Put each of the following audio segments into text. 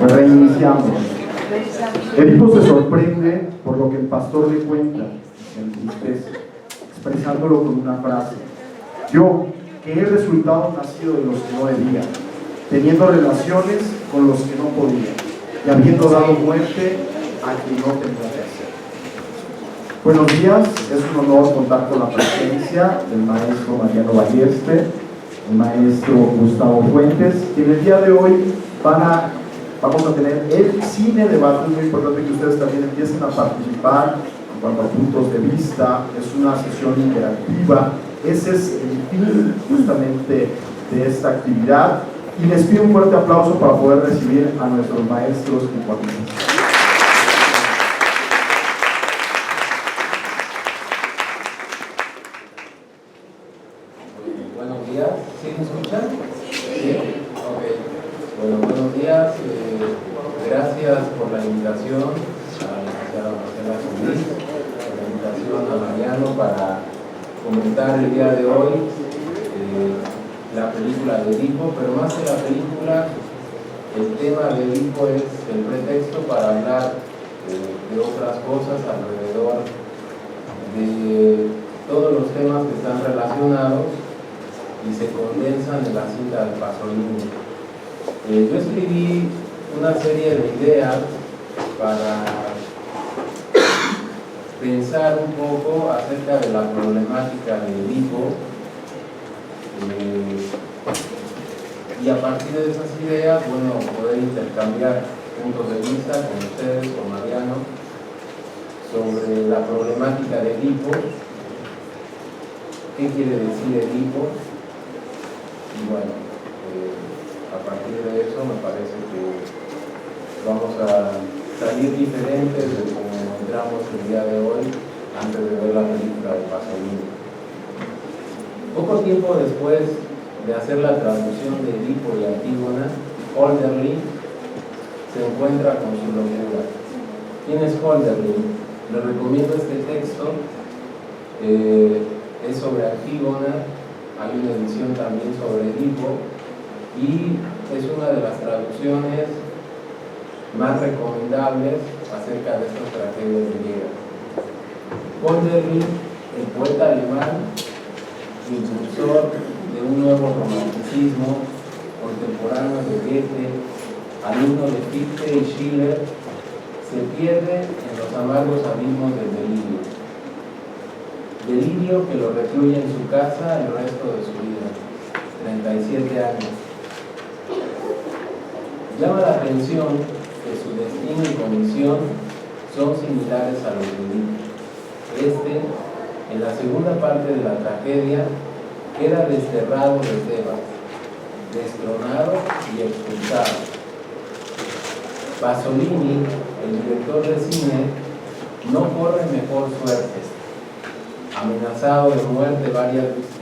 Reiniciamos. Edipo se sorprende por lo que el pastor le cuenta, en tristeza, expresándolo con una frase: yo, que he resultado nacido de los que no debía, teniendo relaciones con los que no podía, y habiendo dado muerte a quien no tenía que hacer. Buenos días, es un honor contar con la presencia del maestro Mariano Balleste, el maestro Gustavo Fuentes, que en el día de hoy vamos a tener el cine debate. Es muy importante que ustedes también empiecen a participar en cuanto a puntos de vista. Es una sesión interactiva. Ese es el fin justamente de esta actividad. Y les pido un fuerte aplauso para poder recibir a nuestros maestros y cuates. Buenos días, ¿sí me escuchan? Sí. Ok. Bueno, buenos días. Gracias por la invitación a la licenciada Marcela Solís, por la invitación a Mariano para comentar el día de hoy la película de Edipo, pero más que la película, el tema de Edipo es el pretexto para hablar de otras cosas alrededor de todos los temas que están relacionados y se condensan en la cinta de Pasolini. Yo escribí una serie de ideas para pensar un poco acerca de la problemática de Edipo, y a partir de esas ideas, bueno, poder intercambiar puntos de vista con ustedes, con Mariano, sobre la problemática de Edipo, qué quiere decir Edipo, y bueno, a partir de eso me parece que vamos a salir diferentes de como entramos el día de hoy antes de ver la película de Pasolini. Poco tiempo después de hacer la traducción de Edipo y Antígona, Hölderlin se encuentra con su locura. ¿Quién es Hölderlin? Les recomiendo este texto, es sobre Antígona, hay una edición también sobre Edipo, y es una de las traducciones más recomendables acerca de estas tragedias griegas. Hölderlin, el poeta alemán, impulsor de un nuevo romanticismo, contemporáneo de Goethe, alumno de Fichte y Schiller, se pierde en los amargos abismos del delirio. Delirio que lo recluye en su casa el resto de su vida, 37 años. Llama la atención que su destino y condición son similares a los de Edipo. En la segunda parte de la tragedia, queda desterrado de Tebas, destronado y expulsado. Pasolini, el director de cine, no corre mejor suerte. Amenazado de muerte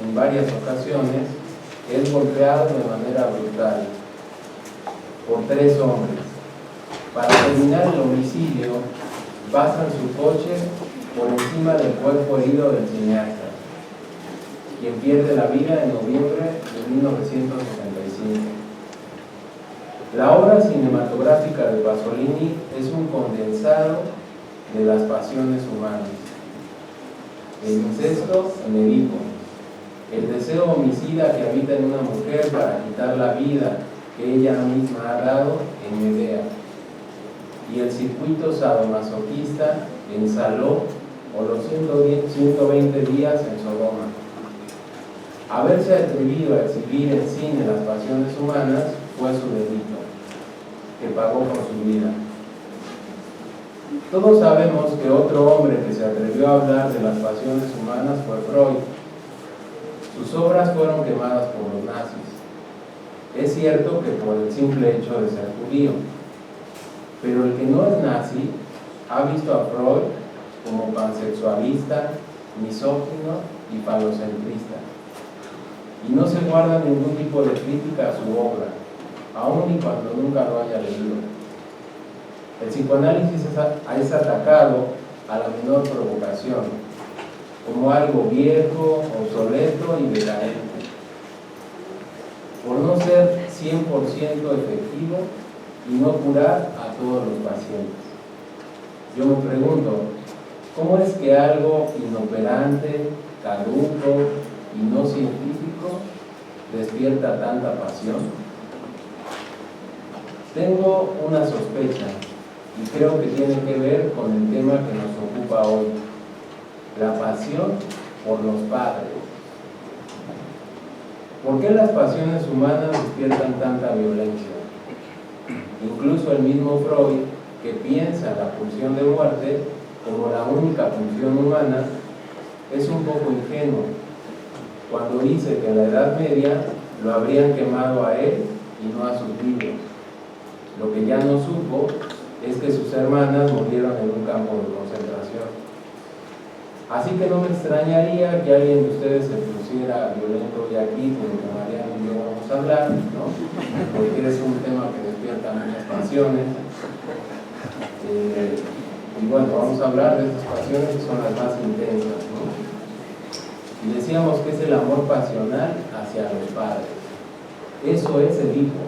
en varias ocasiones, es golpeado de manera brutal por 3 hombres. Para terminar el homicidio, basan su coche por encima del cuerpo herido del cineasta, quien pierde la vida en noviembre de 1975. La obra cinematográfica de Pasolini es un condensado de las pasiones humanas. El incesto en Edipo, el deseo homicida que habita en una mujer para quitar la vida que ella misma ha dado en Medea, y el circuito sadomasoquista en Saló o los 120 días en Sodoma. Haberse atrevido a exhibir en cine las pasiones humanas fue su delito, que pagó con su vida. Todos sabemos que otro hombre que se atrevió a hablar de las pasiones humanas fue Freud. Sus obras fueron quemadas por los nazis. Es cierto que por el simple hecho de ser judío, pero el que no es nazi ha visto a Freud como pansexualista, misógino y falocentrista, y no se guarda ningún tipo de crítica a su obra, aun y cuando nunca lo haya leído. El psicoanálisis es atacado a la menor provocación, como algo viejo, obsoleto y decadente. Por no ser 100% efectivo y no curar a todos los pacientes. Yo me pregunto, ¿cómo es que algo inoperante, caduco y no científico despierta tanta pasión? Tengo una sospecha y creo que tiene que ver con el tema que nos ocupa hoy, la pasión por los padres. ¿Por qué las pasiones humanas despiertan tanta violencia? Incluso el mismo Freud, que piensa la pulsión de muerte como la única pulsión humana, es un poco ingenuo cuando dice que en la Edad Media lo habrían quemado a él y no a sus libros. Lo que ya no supo es que sus hermanas murieron en un campo de concentración. Así que no me extrañaría que alguien de ustedes se pusiera violento hoy aquí, de lo que Mariano y yo vamos a hablar, ¿no? Porque es un tema que despierta muchas pasiones. Y bueno, vamos a hablar de estas pasiones que son las más intensas, ¿no? Y decíamos que es el amor pasional hacia los padres. Eso es el hijo.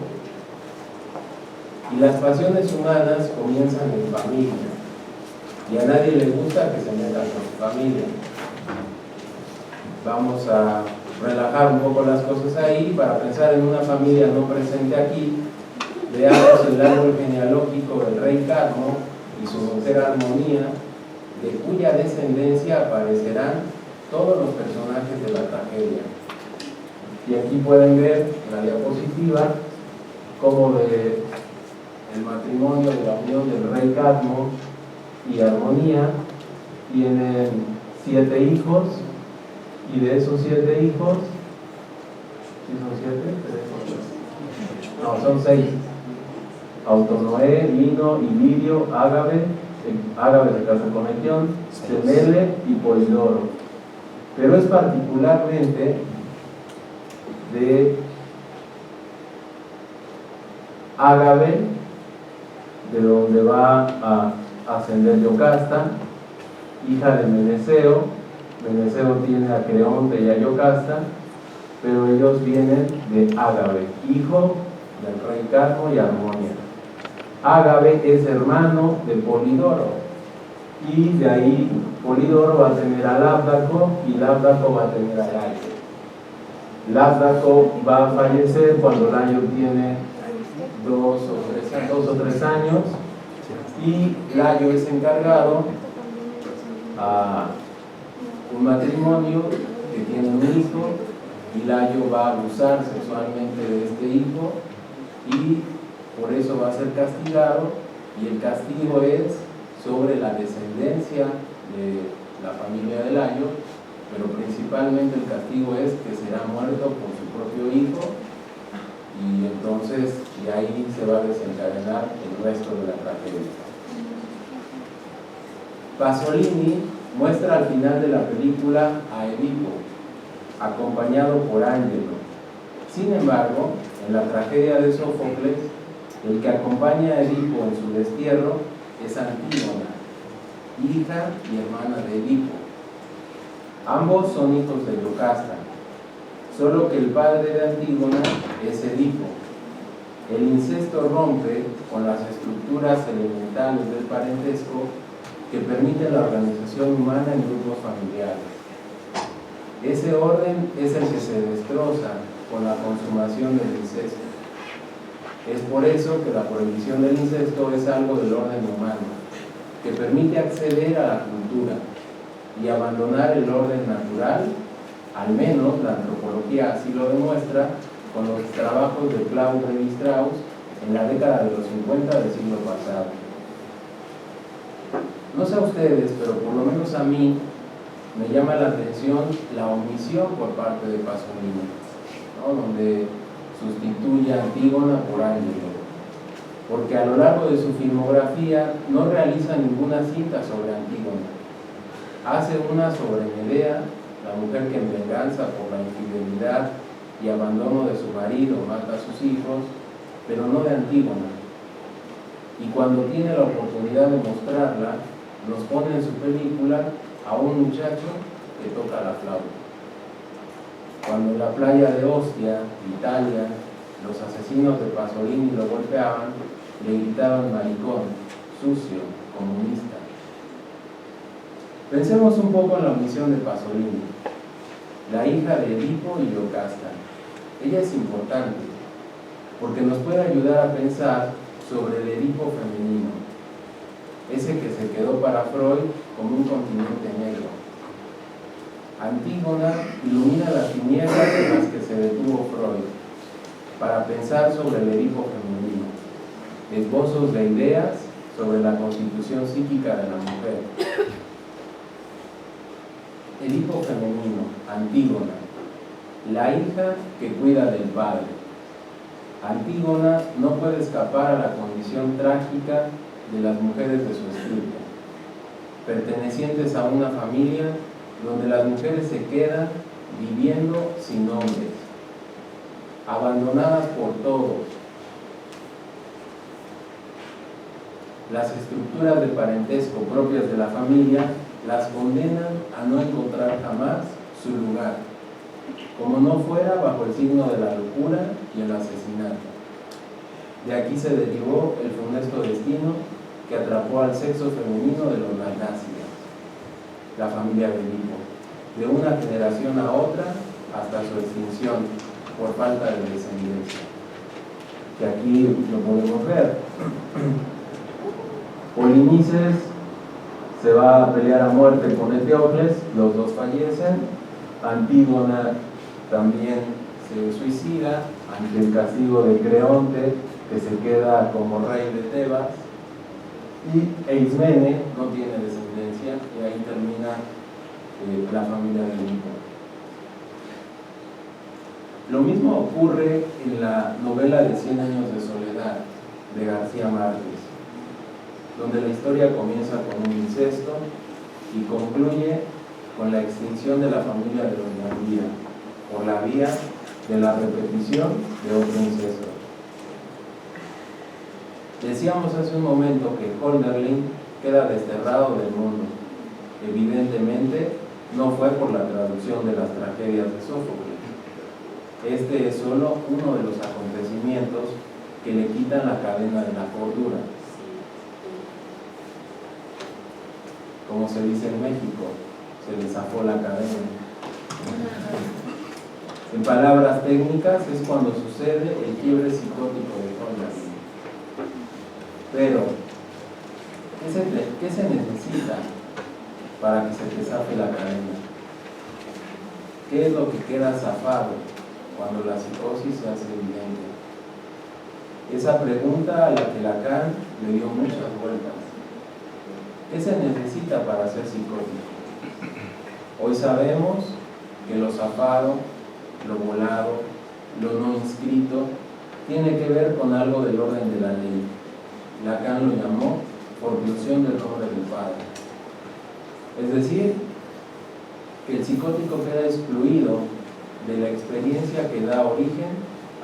Y las pasiones humanas comienzan en familia. Y a nadie le gusta que se metan con su familia. Vamos a relajar un poco las cosas ahí para pensar en una familia no presente aquí. Veamos el árbol genealógico del rey Cadmo y su mujer Armonía, de cuya descendencia aparecerán todos los personajes de la tragedia. Y aquí pueden ver en la diapositiva cómo el matrimonio de la unión del rey Cadmo y Armonía tienen 7 hijos, y de esos 7 hijos, ¿sí son 7? No, son 6. Autonoé, Lino, Ilirio, Ágave, Ágave se casó con Equión, Semele y Polidoro. Pero es particularmente de Ágave de donde va a ascender Yocasta, hija de Meneceo. Meneceo tiene a Creonte y a Yocasta, pero ellos vienen de Ágave, hijo del rey Cadmo y Armonía. Ágave es hermano de Polidoro, y de ahí Polidoro va a tener a Labdaco y Labdaco va a tener a Layo. Labdaco va a fallecer cuando Layo tiene 2 o 3 años, y Layo es encargado a un matrimonio que tiene un hijo, y Layo va a abusar sexualmente de este hijo y por eso va a ser castigado, y el castigo es sobre la descendencia de la familia de Layo, pero principalmente el castigo es que será muerto por su propio hijo, y entonces de ahí se va a desencadenar el resto de la tragedia. Pasolini muestra al final de la película a Edipo, acompañado por Ángelo. Sin embargo, en la tragedia de Sófocles, el que acompaña a Edipo en su destierro es Antígona, hija y hermana de Edipo. Ambos son hijos de Yocasta, solo que el padre de Antígona es Edipo. El incesto rompe con las estructuras elementales del parentesco que permiten la organización humana en grupos familiares. Ese orden es el que se destroza con la consumación del incesto. Es por eso que la prohibición del incesto es algo del orden humano, que permite acceder a la cultura y abandonar el orden natural. Al menos la antropología así lo demuestra con los trabajos de Claude Lévi-Strauss en la década de los 50 del siglo pasado. No sé a ustedes, pero por lo menos a mí me llama la atención la omisión por parte de Pasolini, ¿no? Donde sustituye a Antígona por Ángelo, porque a lo largo de su filmografía no realiza ninguna cinta sobre Antígona. Hace una sobre Medea, la mujer que en venganza por la infidelidad y abandono de su marido mata a sus hijos, pero no de Antígona. Y cuando tiene la oportunidad de mostrarla, nos pone en su película a un muchacho que toca la flauta. Cuando en la playa de Ostia, Italia, los asesinos de Pasolini lo golpeaban, le gritaban maricón, sucio, comunista. Pensemos un poco en la omisión de Pasolini, la hija de Edipo y Yocasta. Ella es importante porque nos puede ayudar a pensar sobre el Edipo femenino, ese que se quedó para Freud como un continente negro. Antígona ilumina las tinieblas en las que se detuvo Freud para pensar sobre el Edipo femenino, esbozos de ideas sobre la constitución psíquica de la mujer. Edipo femenino, Antígona, la hija que cuida del padre. Antígona no puede escapar a la condición trágica de las mujeres de su estirpe, pertenecientes a una familia donde las mujeres se quedan viviendo sin hombres, abandonadas por todos. Las estructuras de parentesco propias de la familia las condenan a no encontrar jamás su lugar, como no fuera bajo el signo de la locura y el asesinato. De aquí se derivó el funesto destino que atrapó al sexo femenino de los Dalmácidas, la familia de Edipo, de una generación a otra hasta su extinción por falta de descendencia. Que aquí lo podemos ver. Polinices se va a pelear a muerte con Eteocles, los dos fallecen. Antígona también se suicida ante el castigo de Creonte, que se queda como rey de Tebas, y Eismene no tiene descendencia, y ahí termina la familia de Edipo. Lo mismo ocurre en la novela de 100 años de soledad de García Márquez, donde la historia comienza con un incesto y concluye con la extinción de la familia de los Gandía por la vía de la repetición de otro incesto. Decíamos hace un momento que Hölderlin queda desterrado del mundo. Evidentemente no fue por la traducción de las tragedias de Sófocles. Este es solo uno de los acontecimientos que le quitan la cadena de la cordura. Como se dice en México, se le zafó la cadena. En palabras técnicas, es cuando sucede el quiebre psicótico de Hölderlin. Pero, ¿qué se necesita para que se te zafe la cadena? ¿Qué es lo que queda zafado cuando la psicosis se hace evidente? Esa pregunta a la que Lacan le dio muchas vueltas. ¿Qué se necesita para ser psicótico? Hoy sabemos que lo zafado, lo volado, lo no inscrito, tiene que ver con algo del orden de la ley. Lacan lo llamó forclusión del nombre del Padre. Es decir, que el psicótico queda excluido de la experiencia que da origen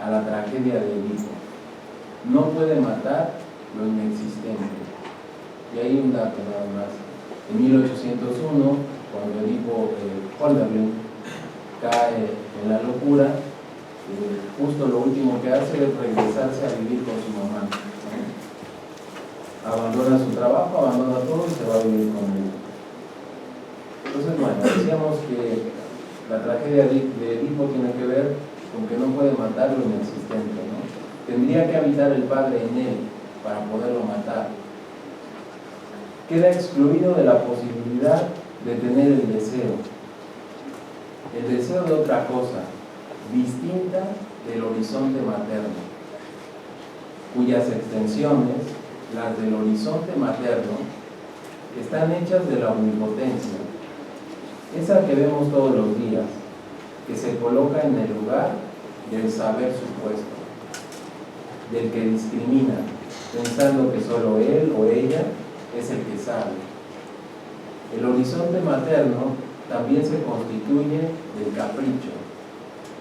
a la tragedia de Edipo. No puede matar lo inexistente. Y hay un dato nada más. En 1801, cuando Edipo Hölderlin cae en la locura, justo lo último que hace es regresarse a vivir con su mamá. Abandona su trabajo, abandona todo y se va a vivir con él. Entonces, bueno, decíamos que la tragedia de Edipo tiene que ver con que no puede matar lo inexistente, ¿no? Tendría que habitar el Padre en él para poderlo matar. Queda excluido de la posibilidad de tener el deseo de otra cosa, distinta del horizonte materno, cuyas extensiones, las del horizonte materno, están hechas de la omnipotencia, esa que vemos todos los días, que se coloca en el lugar del saber supuesto, del que discrimina, pensando que solo él o ella es el que sabe. El horizonte materno también se constituye del capricho,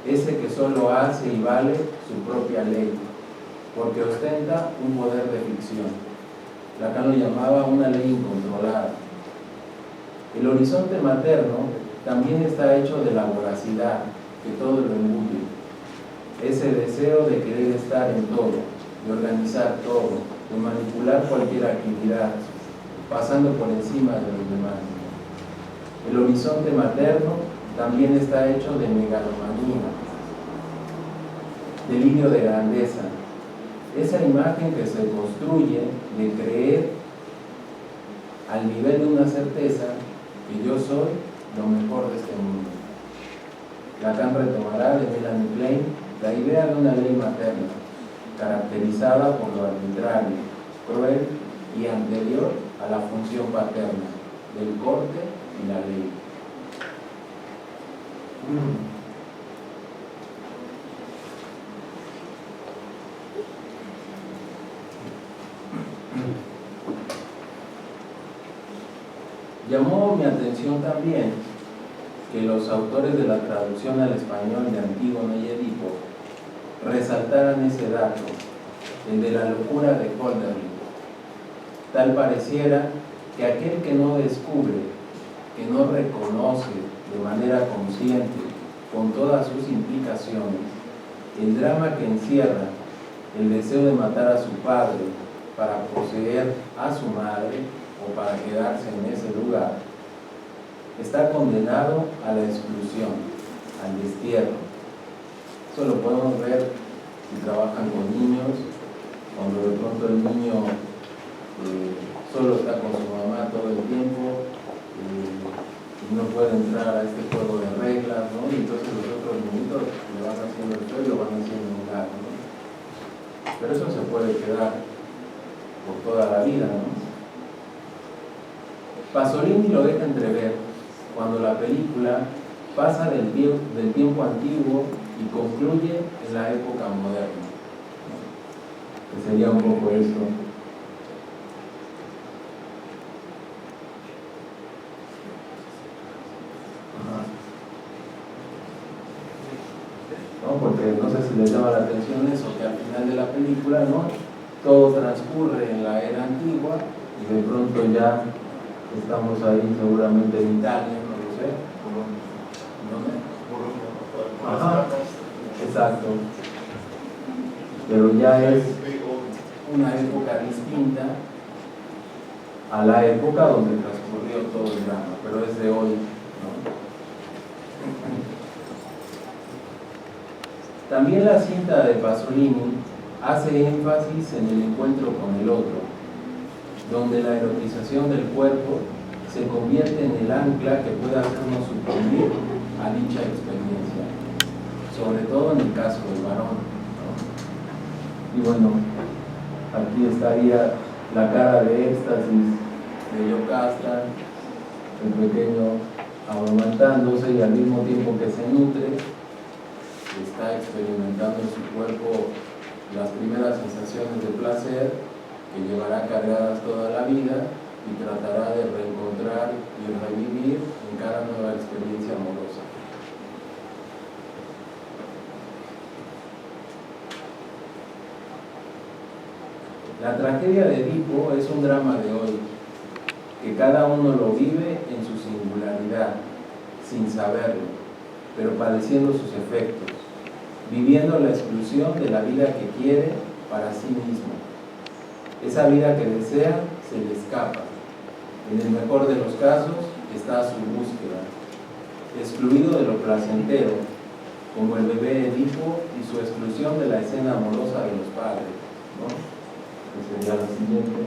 ese que solo hace y vale su propia ley, porque ostenta un poder de ficción. Lacan lo llamaba una ley incontrolada. El horizonte materno también está hecho de la voracidad, que todo lo embulle. Ese deseo de querer estar en todo, de organizar todo, de manipular cualquier actividad, pasando por encima de los demás. El horizonte materno también está hecho de megalomanía, delirio de grandeza, esa imagen que se construye de creer al nivel de una certeza que yo soy lo mejor de este mundo. Lacan retomará de Melanie Klein la idea de una ley materna, caracterizada por lo arbitrario, cruel y anterior a la función paterna, del corte y la ley. Llamó mi atención también que los autores de la traducción al español de Antígona y Edipo resaltaran ese dato, el de la locura de Hölderlin. Tal pareciera que aquel que no descubre, que no reconoce de manera consciente, con todas sus implicaciones, el drama que encierra el deseo de matar a su padre para poseer a su madre o para quedarse en ese lugar, está condenado a la exclusión, al destierro. Eso lo podemos ver si trabajan con niños, cuando de pronto el niño solo está con su mamá todo el tiempo y no puede entrar a este juego de reglas, ¿no? Y entonces los otros niñitos le van haciendo el feo y lo van haciendo emular, ¿no? Pero eso se puede quedar por toda la vida, ¿no? Pasolini lo deja entrever cuando la película pasa del tiempo antiguo y concluye en la época moderna, ¿no? Que sería un poco eso. ¿No? Porque no sé si les llama la atención eso, que al final de la película, ¿no?, todo transcurre en la era antigua y de pronto ya estamos ahí seguramente en Italia, no lo sé. ¿Dónde? Ajá, exacto. Pero ya es una época distinta a la época donde transcurrió todo el drama, pero es de hoy, ¿no? También la cinta de Pasolini hace énfasis en el encuentro con el otro, donde la erotización del cuerpo se convierte en el ancla que puede hacernos sucumbir a dicha experiencia, sobre todo en el caso del varón, ¿no? Y bueno, aquí estaría la cara de éxtasis de Yocasta, el pequeño amamantándose y al mismo tiempo que se nutre, está experimentando en su cuerpo las primeras sensaciones de placer que llevará cargadas toda la vida y tratará de reencontrar y revivir en cada nueva experiencia amorosa. La tragedia de Edipo es un drama de hoy, que cada uno lo vive en su singularidad, sin saberlo, pero padeciendo sus efectos, viviendo la exclusión de la vida que quiere para sí mismo. Esa vida que desea se le escapa. En el mejor de los casos está su búsqueda, excluido de lo placentero, como el bebé Edipo y su exclusión de la escena amorosa de los padres, ¿no? Que sería la siguiente,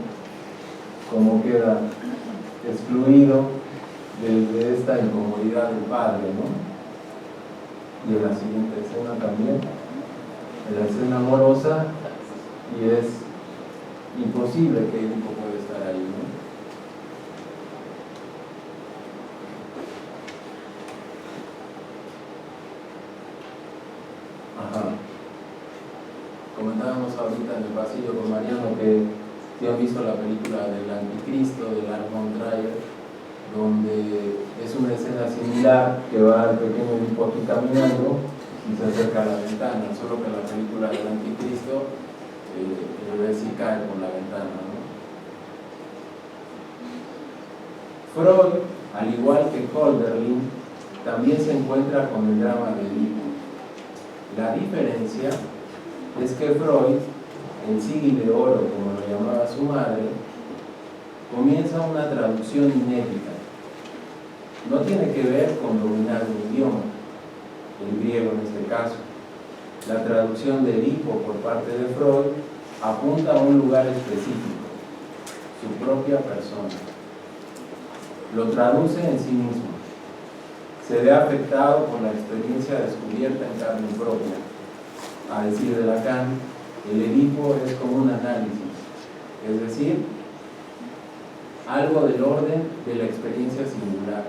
como queda excluido de esta incomodidad del padre, ¿no? Y en la siguiente escena también, en la escena amorosa, y es imposible que Edipo pueda estar ahí, ¿no? Ajá. Comentábamos ahorita en el pasillo con Mariano que si han visto la película del Anticristo de Lars von Trier, donde es una escena similar, que va el pequeño Edipo aquí caminando y se acerca a la ventana, solo que en la película del Anticristo el bebé sí cae por la ventana, ¿no? Freud, al igual que Hölderlin, también se encuentra con el drama de Edipo. La diferencia es que Freud, el sigil de oro, como lo llamaba su madre, comienza una traducción inédita. No tiene que ver con dominar un idioma, el griego en este caso. La traducción de Edipo por parte de Freud apunta a un lugar específico, su propia persona. Lo traduce en sí mismo. Se ve afectado por la experiencia descubierta en carne propia. A decir de Lacan, el Edipo es como un análisis, es decir, algo del orden de la experiencia singular.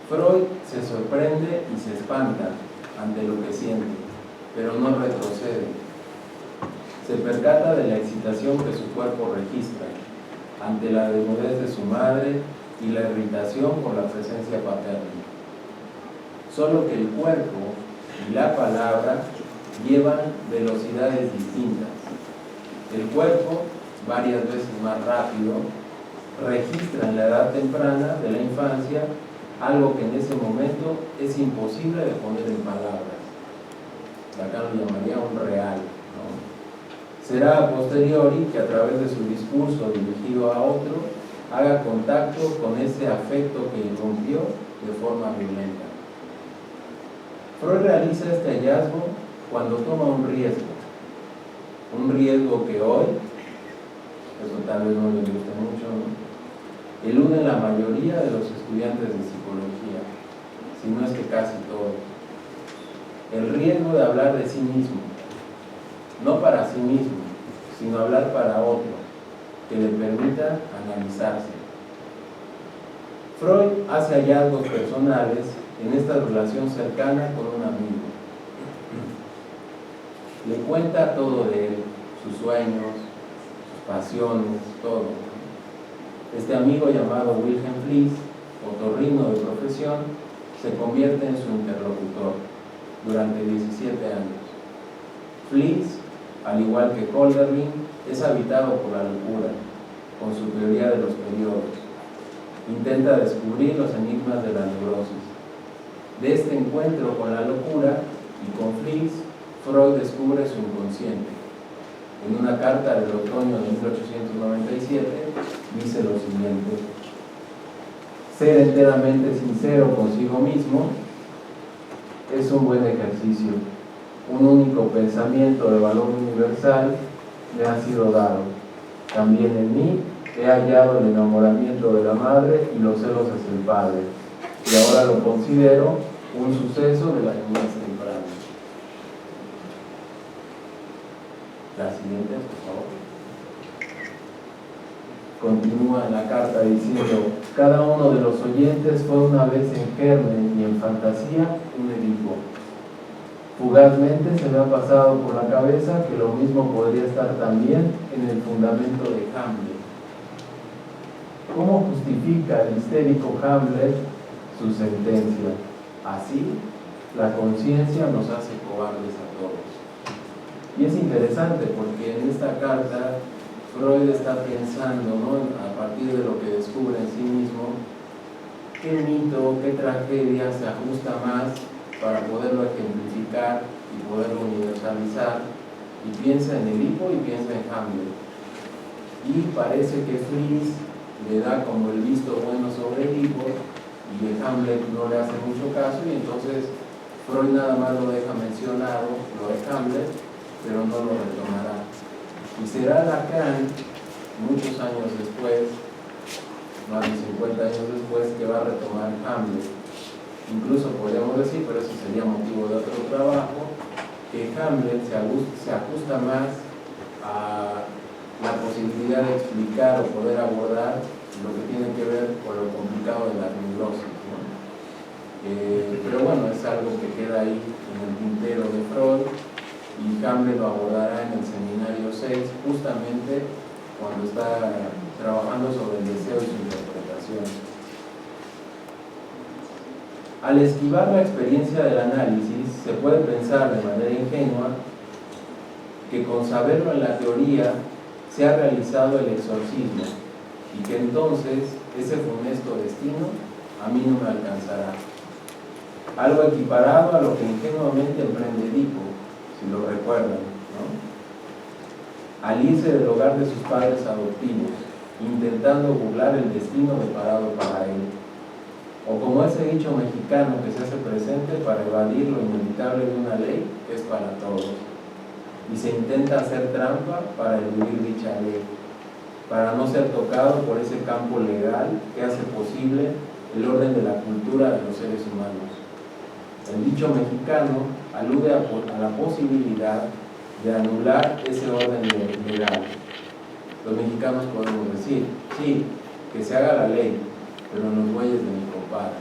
Freud se sorprende y se espanta ante lo que siente, pero no retrocede. Se percata de la excitación que su cuerpo registra ante la desnudez de su madre y la irritación por la presencia paterna. Solo que el cuerpo y la palabra llevan velocidades distintas. El cuerpo, varias veces más rápido, registra en la edad temprana de la infancia algo que en ese momento es imposible de poner en palabras. Lacan lo llamaría un real, ¿no? Será a posteriori que a través de su discurso dirigido a otro haga contacto con ese afecto que irrumpió de forma violenta. Freud realiza este hallazgo cuando toma un riesgo que hoy, eso tal vez no le guste mucho, ¿no?, elude la mayoría de los estudiantes de psicología, si no es que casi todos. El riesgo de hablar de sí mismo, no para sí mismo, sino hablar para otro, que le permita analizarse. Freud hace hallazgos personales en esta relación cercana con un amigo. Le cuenta todo de él, sus sueños, sus pasiones, todo. Este amigo llamado Wilhelm Fliess, otorrino de profesión, se convierte en su interlocutor durante 17 años. Fliess, al igual que Hölderlin, es habitado por la locura, con su teoría de los periodos. Intenta descubrir los enigmas de la neurosis. De este encuentro con la locura y con Fliess, Freud descubre su inconsciente. En una carta del otoño de 1897 dice lo siguiente: ser enteramente sincero consigo mismo es un buen ejercicio. Un único pensamiento de valor universal me ha sido dado. También en mí he hallado el enamoramiento de la madre y los celos hacia el padre, y ahora lo considero un suceso de la niñez temprana. La siguiente, por favor. Continúa en la carta diciendo: cada uno de los oyentes fue una vez en germen y en fantasía un Edipo. Fugazmente se me ha pasado por la cabeza que lo mismo podría estar también en el fundamento de Hamlet. ¿Cómo justifica el histérico Hamlet su sentencia? Así, la conciencia nos hace cobardes a todos. Y es interesante porque en esta carta Freud está pensando, ¿no?, a partir de lo que descubre en sí mismo, qué mito, qué tragedia se ajusta más para poderlo ejemplificar y poderlo universalizar, y piensa en Edipo y piensa en Hamlet. Y parece que Fliess le da como el visto bueno sobre Edipo y Hamlet no le hace mucho caso, y entonces Freud nada más lo deja mencionado, lo de Hamlet, pero no lo retomará. Y será Lacan, muchos años después, más de 50 años después, que va a retomar Hamlet. Incluso podríamos decir, pero eso sería motivo de otro trabajo, que Hamlet se ajusta más a la posibilidad de explicar o poder abordar lo que tiene que ver con lo complicado de la neurosis, ¿no? Pero bueno, es algo que queda ahí en el tintero de Freud, y Hamlet lo abordará en el seminario 6, justamente cuando está trabajando sobre el deseo y su interpretación. Al esquivar la experiencia del análisis, se puede pensar de manera ingenua que con saberlo en la teoría se ha realizado el exorcismo, y que entonces ese funesto destino a mí no me alcanzará. Algo equiparado a lo que ingenuamente emprende Edipo, si lo recuerdan, ¿no? al irse del hogar de sus padres adoptivos, intentando burlar el destino deparado para él. O como ese dicho mexicano que se hace presente para evadir lo inevitable de una ley que es para todos, y se intenta hacer trampa para eludir dicha ley, para no ser tocado por ese campo legal que hace posible el orden de la cultura de los seres humanos. El dicho mexicano alude a la posibilidad de anular ese orden legal. Los mexicanos podemos decir, sí, que se haga la ley, pero en los bueyes de mi compadre.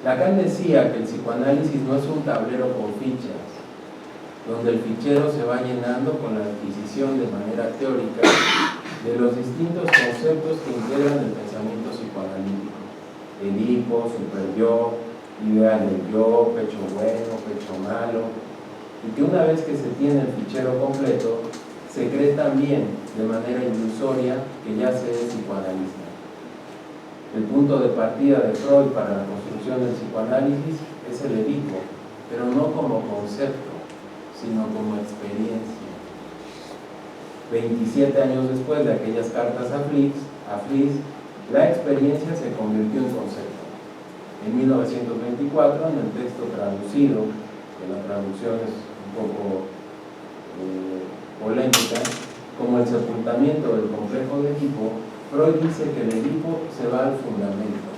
Lacan decía que el psicoanálisis no es un tablero con fichas, donde el fichero se va llenando con la adquisición de manera teórica de los distintos conceptos que integran el pensamiento psicoanalítico. Edipo, superyo, idea del yo, pecho bueno, pecho malo, y que una vez que se tiene el fichero completo, se cree también de manera ilusoria que ya se es psicoanalista. El punto de partida de Freud para la construcción del psicoanálisis es el Edipo, pero no como concepto, sino como experiencia. 27 años después de aquellas cartas a Fliss, la experiencia se convirtió en concepto. En 1924, en el texto traducido, que la traducción es un poco polémica, como el sepultamiento del complejo de Edipo, Freud dice que el Edipo se va al fundamento.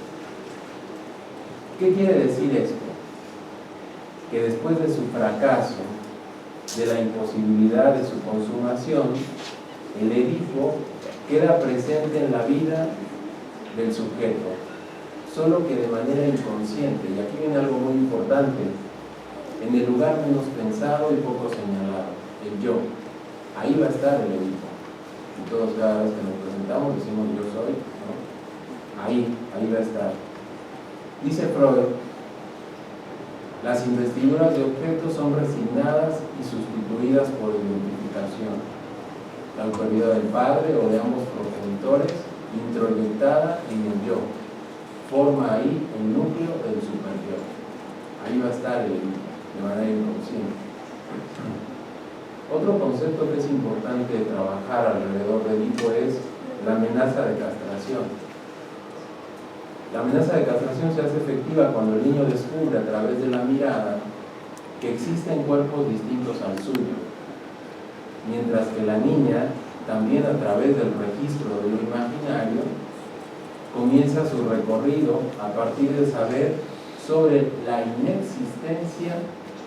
¿Qué quiere decir esto? Que después de su fracaso, de la imposibilidad de su consumación, el Edipo queda presente en la vida del sujeto, solo que de manera inconsciente, y aquí viene algo muy importante, en el lugar menos pensado y poco señalado, el yo. Ahí va a estar el Edipo. Y todos cada vez que nos presentamos decimos yo soy, ¿no? Ahí va a estar. Dice Freud, las investiduras de objetos son resignadas y sustituidas por identificación. La autoridad del padre o de ambos progenitores introyectada en el yo, forma ahí el núcleo del superyo. Ahí va a estar el Edipo, de manera inconsciente. Otro concepto que es importante trabajar alrededor de Edipo es la amenaza de castración. La amenaza de castración se hace efectiva cuando el niño descubre a través de la mirada que existen cuerpos distintos al suyo, mientras que la niña, también a través del registro de lo imaginario, comienza su recorrido a partir de saber sobre la inexistencia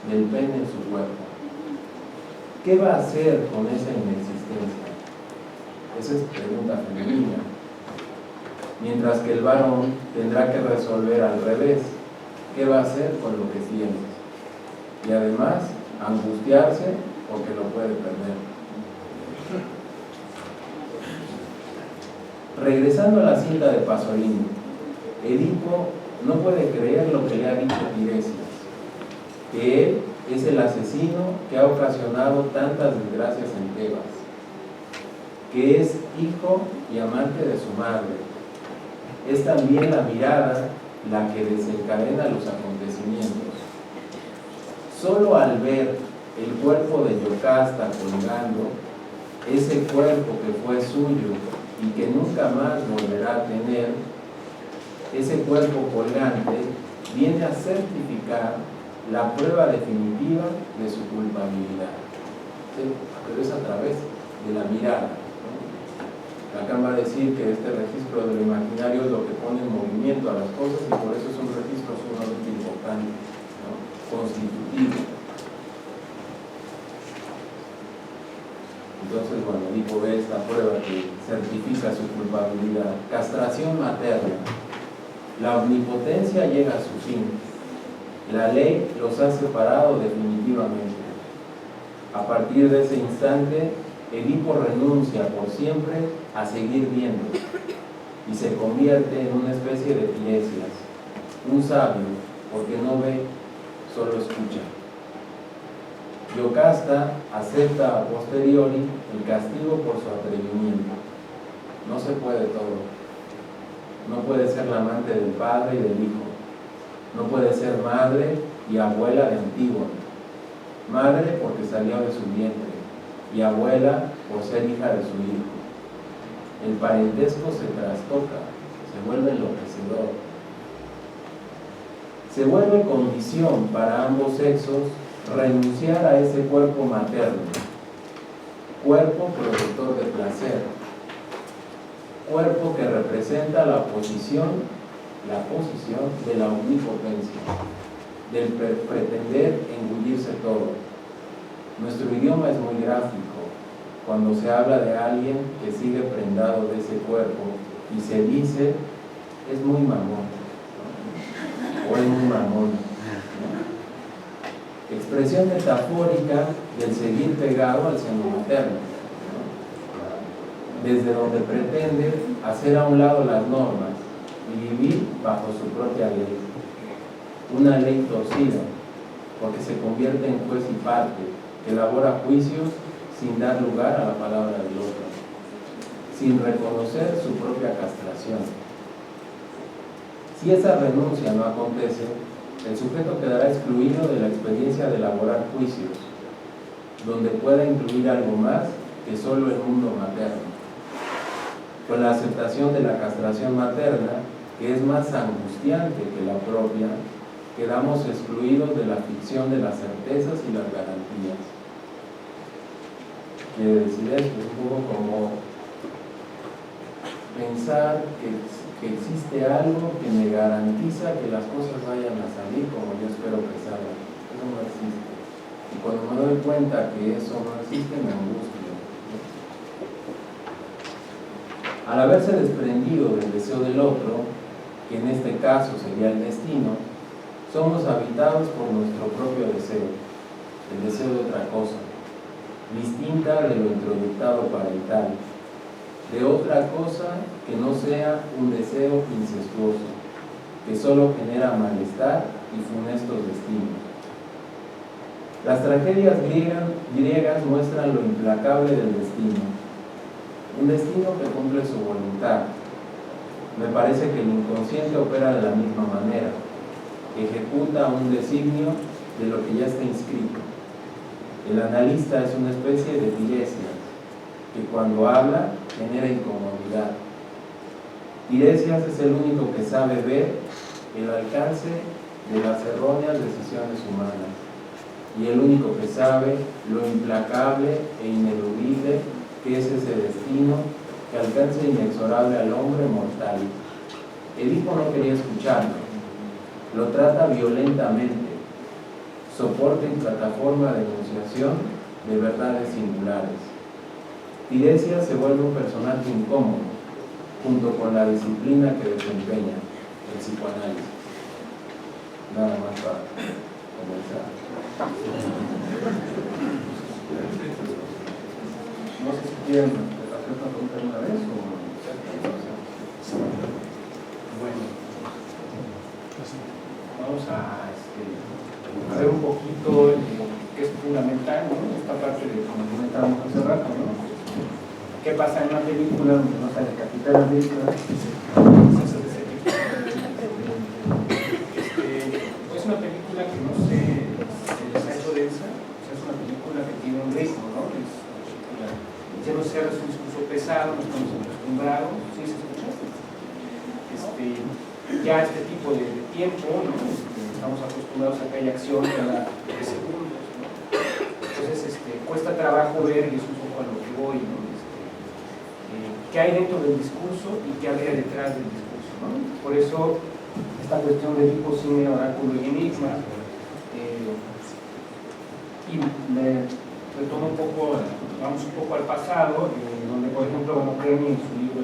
del pene en su cuerpo. ¿Qué va a hacer con esa inexistencia? Esa es pregunta femenina. Mientras que el varón tendrá que resolver al revés. ¿Qué va a hacer con lo que tiene? Y además, angustiarse porque lo puede perder. Regresando a la cinta de Pasolini, Edipo no puede creer lo que le ha dicho Tiresias, que él es el asesino que ha ocasionado tantas desgracias en Tebas, que es hijo y amante de su madre. Es también la mirada la que desencadena los acontecimientos. Solo al ver el cuerpo de Yocasta colgando, ese cuerpo que fue suyo y que nunca más volverá a tener, ese cuerpo colgante viene a certificar la prueba definitiva de su culpabilidad. ¿Sí? Pero es a través de la mirada, ¿no? Lacan va a decir que este registro de lo imaginario es lo que pone en movimiento a las cosas y por eso es un registro sumamente importante, ¿no? Constitutivo. Entonces, bueno, Edipo ve esta prueba que certifica su culpabilidad. Castración materna. La omnipotencia llega a su fin. La ley los ha separado definitivamente. A partir de ese instante, Edipo renuncia por siempre a seguir viendo y se convierte en una especie de Tiresias, un sabio, porque no ve, solo escucha. Yocasta acepta a posteriori el castigo por su atrevimiento. No se puede todo. No puede ser la amante del padre y del hijo. No puede ser madre y abuela de Antígono. madre porque salió de su vientre, y abuela por ser hija de su hijo. El parentesco se trastoca, se vuelve enloquecedor. Se vuelve condición para ambos sexos renunciar a ese cuerpo materno, cuerpo productor de placer, cuerpo que representa la posición de la omnipotencia, del pretender engullirse todo. Nuestro idioma es muy gráfico cuando se habla de alguien que sigue prendado de ese cuerpo y se dice, es muy mamón, ¿no? O es muy mamón, ¿no? Expresión metafórica del seguir pegado al seno materno, ¿no? Desde donde pretende hacer a un lado las normas y vivir bajo su propia ley, una ley torcida, porque se convierte en juez y parte, que elabora juicios sin dar lugar a la palabra del otro, sin reconocer su propia castración. Si esa renuncia no acontece, el sujeto quedará excluido de la experiencia de elaborar juicios, donde pueda incluir algo más que solo el mundo materno. Con la aceptación de la castración materna, que es más angustiante que la propia, quedamos excluidos de la ficción de las certezas y las garantías. Quiere decir esto, es un poco como pensar que existe algo que me garantiza que las cosas vayan a salir como yo espero que salgan. Eso no existe. Y cuando me doy cuenta que eso no existe, me angustio. Al haberse desprendido del deseo del otro, que en este caso sería el destino, somos habitados por nuestro propio deseo, el deseo de otra cosa, distinta de lo introyectado parental, de otra cosa que no sea un deseo incestuoso, que solo genera malestar y funestos destinos. Las tragedias griegas muestran lo implacable del destino, un destino que cumple su voluntad. Me parece que el inconsciente opera de la misma manera, ejecuta un designio de lo que ya está inscrito. El analista es una especie de Tiresias, que cuando habla genera incomodidad. Tiresias es el único que sabe ver el alcance de las erróneas decisiones humanas, y el único que sabe lo implacable e ineludible que es ese destino que alcanza inexorable al hombre mortal. Edipo no quería escucharlo, lo trata violentamente, soporte y plataforma de enunciación de verdades singulares. Tiresias se vuelve un personaje incómodo, junto con la disciplina que desempeña, el psicoanálisis. Nada más para comenzar. No sé si quieren hacer una pregunta una vez o... Bueno, vamos a ver un poquito qué es fundamental, ¿no? Esta parte de como comentábamos hace rato, ¿no? ¿Qué pasa en una película donde no sale el capitán América? Es una película que no se les ha hecho densa, o sea, es una película que tiene un ritmo, ¿no? Ya no sea un discurso pesado, no estamos acostumbrados, ¿sí se escucha? Ya este tipo de tiempo, ¿no? Estamos acostumbrados a que haya acción cada 3 segundos, ¿no? Entonces cuesta trabajo ver, y es un poco a lo que voy, ¿no? Qué hay dentro del discurso y qué habría detrás del discurso, ¿no? Por eso esta cuestión de tipo cine, oráculo y enigma, y me retomo un poco, vamos un poco al pasado, donde por ejemplo Bonocremi en su libro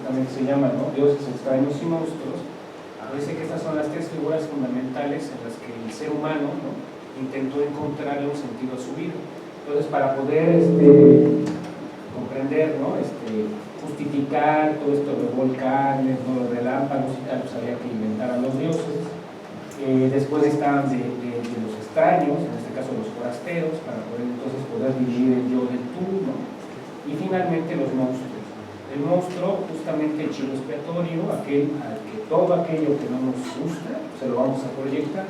también se llama, ¿no? Dioses, extraños y monstruos, dice que estas son las 3 figuras fundamentales en las que el ser humano, ¿no?, intentó encontrarle un sentido a su vida. Entonces, para poder comprender, ¿no?, justificar todo esto de volcanes, ¿no?, los relámpagos y tal, pues había que inventar a los dioses. Después estaban de los extraños, en este caso los forasteros, para poder dividir el yo del tú, ¿no? Y finalmente los monstruos. El monstruo, justamente el chivo expiatorio, aquel al que todo aquello que no nos gusta se lo vamos a proyectar.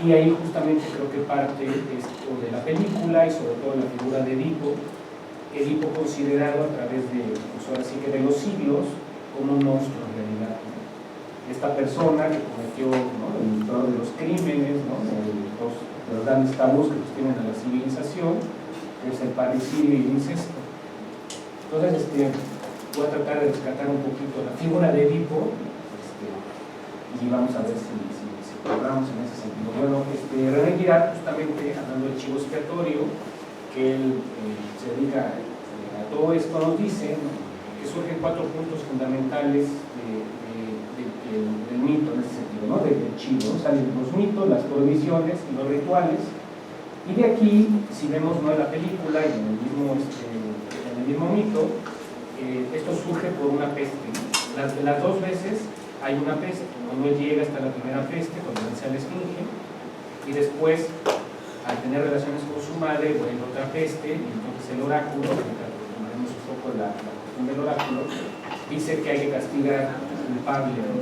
Y ahí justamente creo que parte esto de la película y sobre todo la figura de Edipo considerado a través de, pues ahora sí que de los siglos, como un monstruo en realidad, ¿no? Esta persona que cometió, ¿no?, el peor de los crímenes, ¿no?, de los grandes tabús que sostienen a la civilización, que es el parricidio y el incesto. Entonces, voy a tratar de rescatar un poquito la figura de Edipo, y vamos a ver si logramos en ese sentido. Bueno, René Girard, justamente hablando del chivo expiatorio, que él se dedica a todo esto, nos dice, ¿no?, que surgen 4 puntos fundamentales del mito en ese sentido, ¿no?, del chivo, ¿no? Salen los mitos, las prohibiciones y los rituales, y de aquí, si vemos, ¿no?, en la película y en el mismo mito, esto surge por una peste, ¿no? Las 2 veces hay una peste. Uno llega hasta la primera peste, cuando vence a la esfinge, y después, al tener relaciones con su madre, vuelve otra peste, y entonces el oráculo, vemos un poco la cuestión del oráculo, dice que hay que castigar al culpable, ¿no?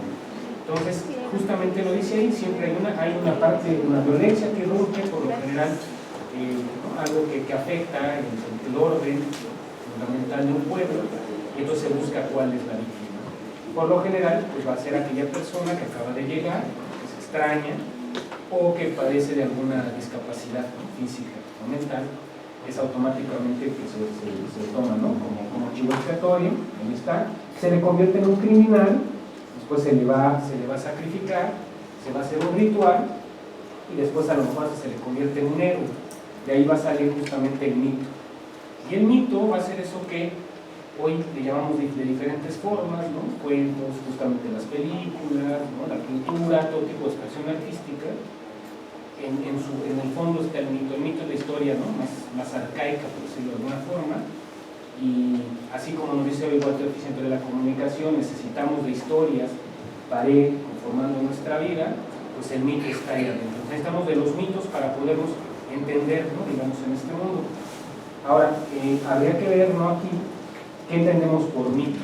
Entonces, justamente lo dice ahí, siempre hay una parte, una violencia que rompe, por lo general, ¿no?, algo que afecta el orden fundamental de un pueblo, y entonces se busca cuál es la víctima. Por lo general, pues va a ser aquella persona que acaba de llegar, que es extraña, o que padece de alguna discapacidad, ¿no?, física o mental, es automáticamente que se toma, ¿no?, como chivo expiatorio. Ahí está, se le convierte en un criminal, después se le va a sacrificar, se va a hacer un ritual, y después a lo mejor se le convierte en un héroe. De ahí va a salir justamente el mito. Y el mito va a ser eso que hoy le llamamos de diferentes formas, ¿no?, cuentos, justamente las películas, ¿no?, la pintura, todo tipo de expresión artística. En el fondo está el mito es la historia, ¿no?, más arcaica, por decirlo de alguna forma, y así como nos dice hoy Walter Eficiente de la comunicación, necesitamos de historias para ir conformando nuestra vida, pues el mito está ahí adentro. Necesitamos de los mitos para poderlos entender, ¿no?, digamos, en este mundo. Ahora, habría que ver, ¿no?, aquí, ¿qué entendemos por mito?